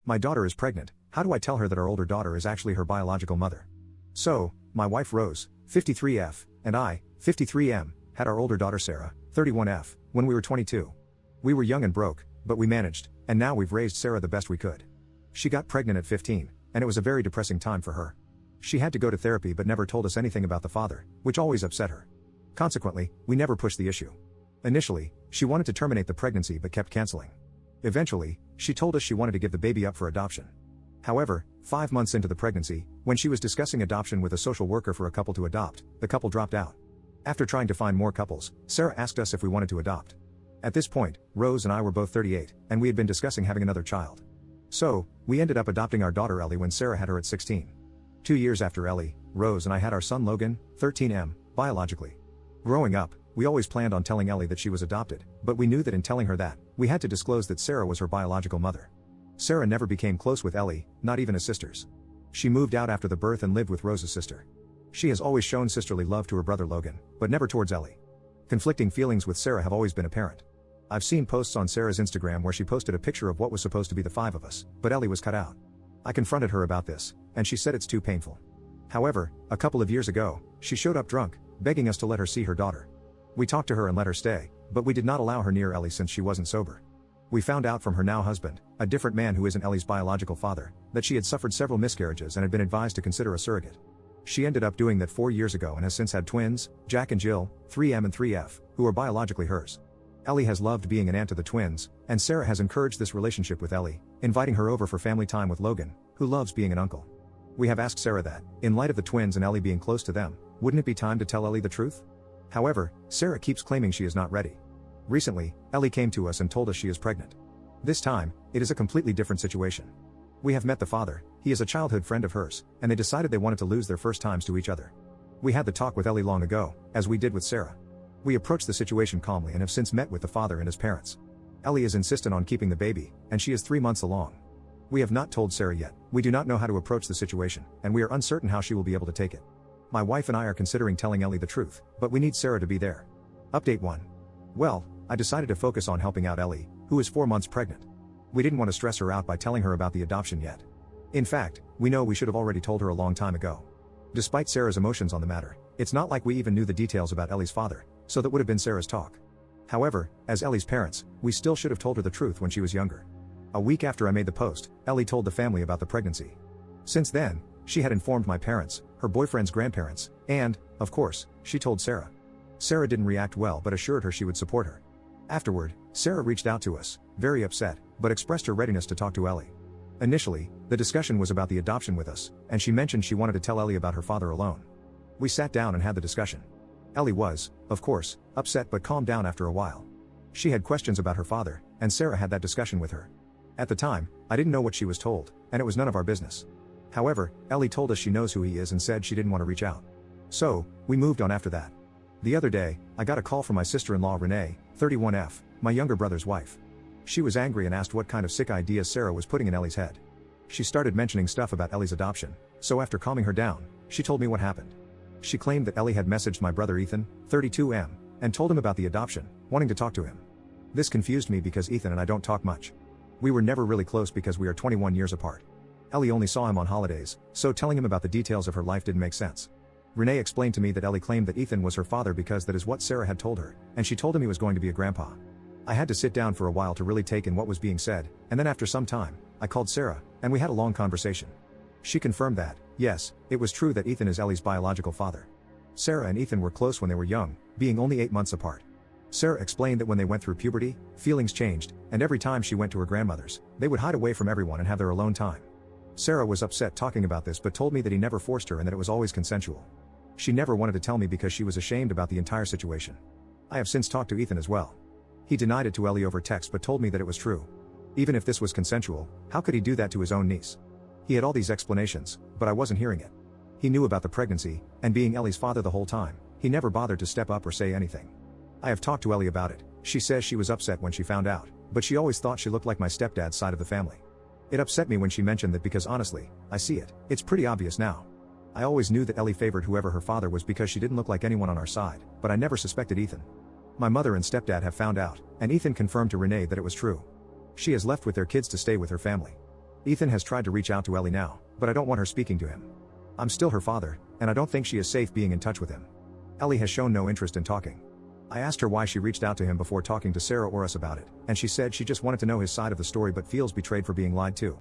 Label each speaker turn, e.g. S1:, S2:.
S1: My daughter is pregnant, how do I tell her that our older daughter is actually her biological mother? So, my wife Rose, 53F, and I, 53M, had our older daughter Sarah, 31F, when we were 22. We were young and broke, but we managed, and now we've raised Sarah the best we could. She got pregnant at 15, and it was a very depressing time for her. She had to go to therapy but never told us anything about the father, which always upset her. Consequently, we never pushed the issue. Initially, she wanted to terminate the pregnancy but kept canceling. Eventually, she told us she wanted to give the baby up for adoption. However, 5 months into the pregnancy, when she was discussing adoption with a social worker for a couple to adopt, the couple dropped out. After trying to find more couples, Sarah asked us if we wanted to adopt. At this point, Rose and I were both 38, and we had been discussing having another child. So, we ended up adopting our daughter Ellie when Sarah had her at 16. 2 years after Ellie, Rose and I had our son Logan, 13M, biologically. Growing up, we always planned on telling Ellie that she was adopted, but we knew that in telling her that, we had to disclose that Sarah was her biological mother. Sarah never became close with Ellie, not even as sisters. She moved out after the birth and lived with Rose's sister. She has always shown sisterly love to her brother Logan, but never towards Ellie. Conflicting feelings with Sarah have always been apparent. I've seen posts on Sarah's Instagram where she posted a picture of what was supposed to be the 5 of us, but Ellie was cut out. I confronted her about this, and she said it's too painful. However, a couple of years ago, she showed up drunk, begging us to let her see her daughter. We talked to her and let her stay, but we did not allow her near Ellie since she wasn't sober. We found out from her now husband, a different man who isn't Ellie's biological father, that she had suffered several miscarriages and had been advised to consider a surrogate. She ended up doing that 4 years ago and has since had twins, Jack and Jill, 3M and 3F, who are biologically hers. Ellie has loved being an aunt to the twins, and Sarah has encouraged this relationship with Ellie, inviting her over for family time with Logan, who loves being an uncle. We have asked Sarah that, in light of the twins and Ellie being close to them, wouldn't it be time to tell Ellie the truth? However, Sarah keeps claiming she is not ready. Recently, Ellie came to us and told us she is pregnant. This time, it is a completely different situation. We have met the father, he is a childhood friend of hers, and they decided they wanted to lose their first times to each other. We had the talk with Ellie long ago, as we did with Sarah. We approached the situation calmly and have since met with the father and his parents. Ellie is insistent on keeping the baby, and she is 3 months along. We have not told Sarah yet, we do not know how to approach the situation, and we are uncertain how she will be able to take it. My wife and I are considering telling Ellie the truth, but we need Sarah to be there. Update 1. Well, I decided to focus on helping out Ellie, who is 4 months pregnant. We didn't want to stress her out by telling her about the adoption yet. In fact, we know we should have already told her a long time ago. Despite Sarah's emotions on the matter, it's not like we even knew the details about Ellie's father, so that would have been Sarah's talk. However, as Ellie's parents, we still should have told her the truth when she was younger. A week after I made the post, Ellie told the family about the pregnancy. Since then, she had informed my parents, her boyfriend's grandparents, and, of course, she told Sarah. Sarah didn't react well but assured her she would support her. Afterward, Sarah reached out to us, very upset, but expressed her readiness to talk to Ellie. Initially, the discussion was about the adoption with us, and she mentioned she wanted to tell Ellie about her father alone. We sat down and had the discussion. Ellie was, of course, upset but calmed down after a while. She had questions about her father, and Sarah had that discussion with her. At the time, I didn't know what she was told, and it was none of our business. However, Ellie told us she knows who he is and said she didn't want to reach out. So, we moved on after that. The other day, I got a call from my sister-in-law Renee, 31F, my younger brother's wife. She was angry and asked what kind of sick ideas Sarah was putting in Ellie's head. She started mentioning stuff about Ellie's adoption, so after calming her down, she told me what happened. She claimed that Ellie had messaged my brother Ethan, 32M, and told him about the adoption, wanting to talk to him. This confused me because Ethan and I don't talk much. We were never really close because we are 21 years apart. Ellie only saw him on holidays, so telling him about the details of her life didn't make sense. Renee explained to me that Ellie claimed that Ethan was her father because that is what Sarah had told her, and she told him he was going to be a grandpa. I had to sit down for a while to really take in what was being said, and then after some time, I called Sarah, and we had a long conversation. She confirmed that, yes, it was true that Ethan is Ellie's biological father. Sarah and Ethan were close when they were young, being only 8 months apart. Sarah explained that when they went through puberty, feelings changed, and every time she went to her grandmother's, they would hide away from everyone and have their alone time. Sarah was upset talking about this but told me that he never forced her and that it was always consensual. She never wanted to tell me because she was ashamed about the entire situation. I have since talked to Ethan as well. He denied it to Ellie over text but told me that it was true. Even if this was consensual, how could he do that to his own niece? He had all these explanations, but I wasn't hearing it. He knew about the pregnancy, and being Ellie's father the whole time, he never bothered to step up or say anything. I have talked to Ellie about it. She says she was upset when she found out, but she always thought she looked like my stepdad's side of the family. It upset me when she mentioned that because honestly, I see it, it's pretty obvious now. I always knew that Ellie favored whoever her father was because she didn't look like anyone on our side, but I never suspected Ethan. My mother and stepdad have found out, and Ethan confirmed to Renee that it was true. She has left with their kids to stay with her family. Ethan has tried to reach out to Ellie now, but I don't want her speaking to him. I'm still her father, and I don't think she is safe being in touch with him. Ellie has shown no interest in talking. I asked her why she reached out to him before talking to Sarah or us about it, and she said she just wanted to know his side of the story but feels betrayed for being lied to.